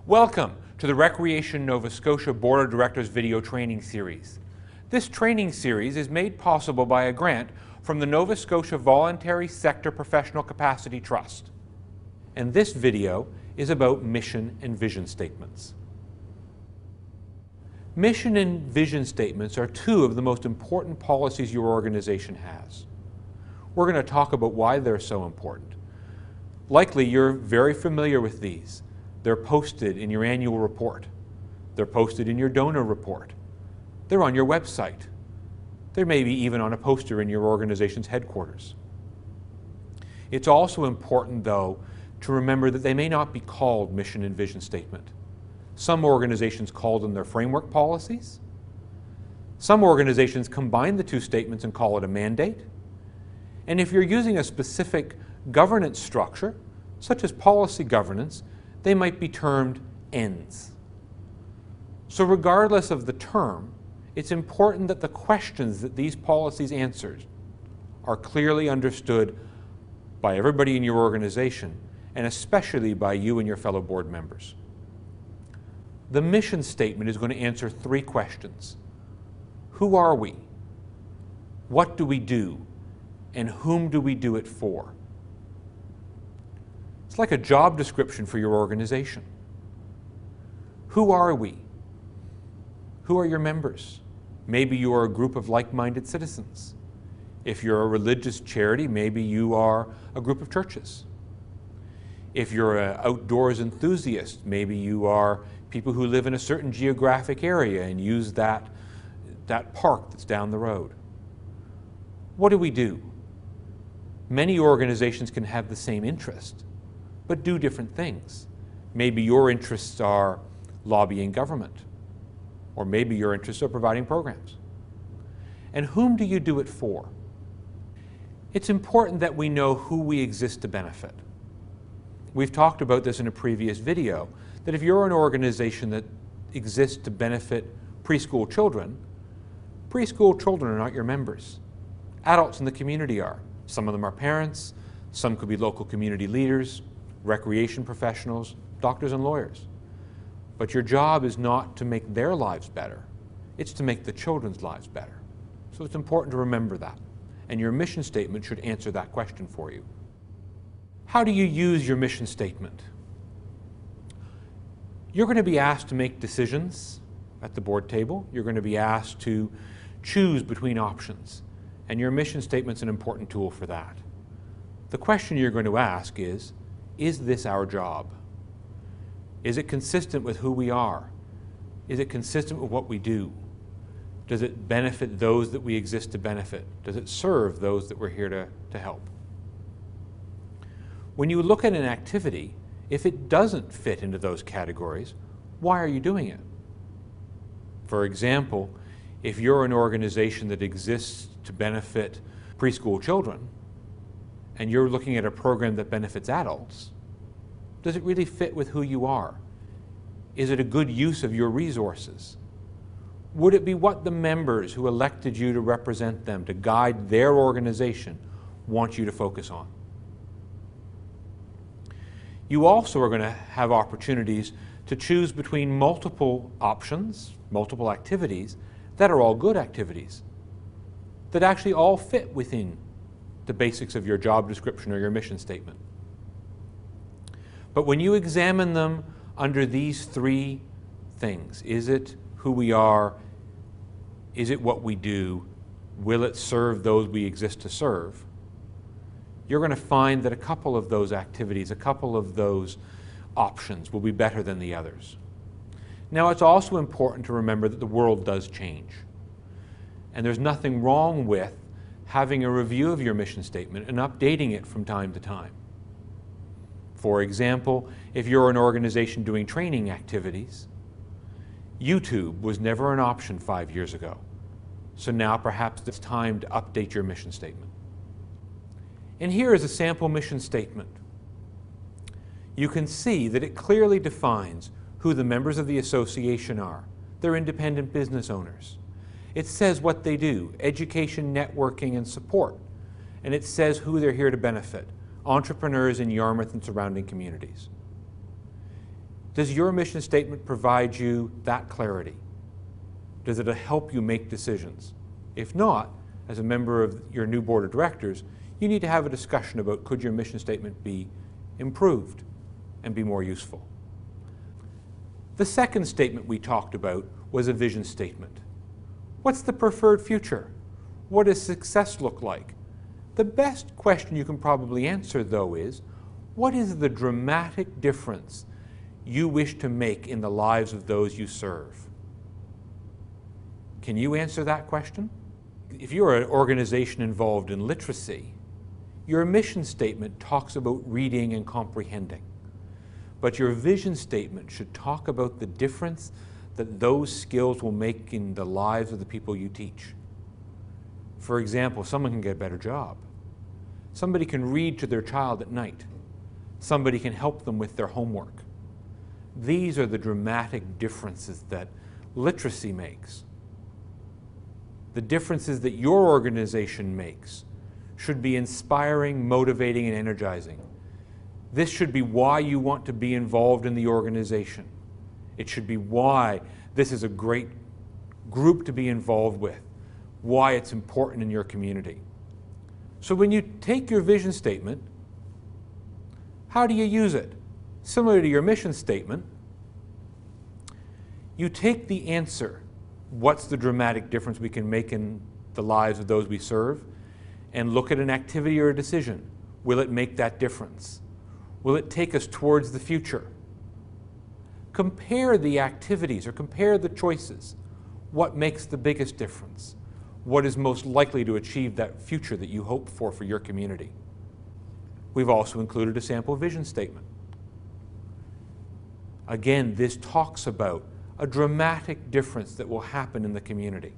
Welcome to the Recreation Nova Scotia Board of Directors video training series. This training series is made possible by a grant from the Nova Scotia Voluntary Sector Professional Capacity Trust. And this video is about mission and vision statements. Mission and vision statements are two of the most important policies your organization has. We're going to talk about why they're so important. Likely you're very familiar with these. They're posted in your annual report. They're posted in your donor report. They're on your website. They may be even on a poster in your organization's headquarters. It's also important, though, to remember that they may not be called mission and vision statement. Some organizations call them their framework policies. Some organizations combine the two statements and call it a mandate. And if you're using a specific governance structure, such as policy governance, they might be termed ends. So regardless of the term, it's important that the questions that these policies answer are clearly understood by everybody in your organization, and especially by you and your fellow board members. The mission statement is going to answer three questions. Who are we? What do we do? And whom do we do it for? It's like a job description for your organization. Who are we? Who are your members? Maybe you are a group of like-minded citizens. If you're a religious charity, maybe you are a group of churches. If you're an outdoors enthusiast, maybe you are people who live in a certain geographic area and use that park that's down the road. What do we do? Many organizations can have the same interest, but do different things. Maybe your interests are lobbying government, or maybe your interests are providing programs. And whom do you do it for? It's important that we know who we exist to benefit. We've talked about this in a previous video, that if you're an organization that exists to benefit preschool children are not your members. Adults in the community are. Some of them are parents, some could be local community leaders, recreation professionals, doctors and lawyers. But your job is not to make their lives better, it's to make the children's lives better. So it's important to remember that, and your mission statement should answer that question for you. How do you use your mission statement? You're going to be asked to make decisions at the board table. You're going to be asked to choose between options, and your mission statement's an important tool for that. The question you're going to ask is this our job? Is it consistent with who we are? Is it consistent with what we do? Does it benefit those that we exist to benefit? Does it serve those that we're here to help? When you look at an activity, if it doesn't fit into those categories, why are you doing it? For example, if you're an organization that exists to benefit preschool children, and you're looking at a program that benefits adults, does it really fit with who you are? Is it a good use of your resources? Would it be what the members who elected you to represent them, to guide their organization, want you to focus on? You also are going to have opportunities to choose between multiple options, multiple activities, that are all good activities, that actually all fit within the basics of your job description or your mission statement. But when you examine them under these three things, is it who we are? Is it what we do? Will it serve those we exist to serve? You're going to find that a couple of those activities, a couple of those options will be better than the others. Now, it's also important to remember that the world does change. And there's nothing wrong with having a review of your mission statement and updating it from time to time. For example, if you're an organization doing training activities, YouTube was never an option 5 years ago. So now perhaps it's time to update your mission statement. And here is a sample mission statement. You can see that it clearly defines who the members of the association are. They're independent business owners. It says what they do, education, networking, and support. And it says who they're here to benefit, entrepreneurs in Yarmouth and surrounding communities. Does your mission statement provide you that clarity? Does it help you make decisions? If not, as a member of your new board of directors, you need to have a discussion about could your mission statement be improved and be more useful. The second statement we talked about was a vision statement. What's the preferred future? What does success look like? The best question you can probably answer, though, is what is the dramatic difference you wish to make in the lives of those you serve? Can you answer that question? If you're an organization involved in literacy, your mission statement talks about reading and comprehending. But your vision statement should talk about the difference that those skills will make in the lives of the people you teach. For example, someone can get a better job. Somebody can read to their child at night. Somebody can help them with their homework. These are the dramatic differences that literacy makes. The differences that your organization makes should be inspiring, motivating, and energizing. This should be why you want to be involved in the organization. It should be why this is a great group to be involved with, why it's important in your community. So when you take your vision statement, how do you use it? Similar to your mission statement, you take the answer, what's the dramatic difference we can make in the lives of those we serve, and look at an activity or a decision. Will it make that difference? Will it take us towards the future? Compare the activities or compare the choices. What makes the biggest difference? What is most likely to achieve that future that you hope for your community? We've also included a sample vision statement. Again, this talks about a dramatic difference that will happen in the community.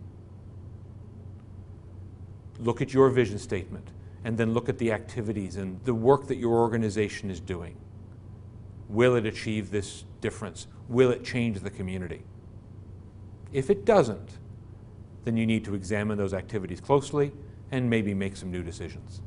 Look at your vision statement and then look at the activities and the work that your organization is doing. Will it achieve this difference? Will it change the community? If it doesn't, then you need to examine those activities closely and maybe make some new decisions.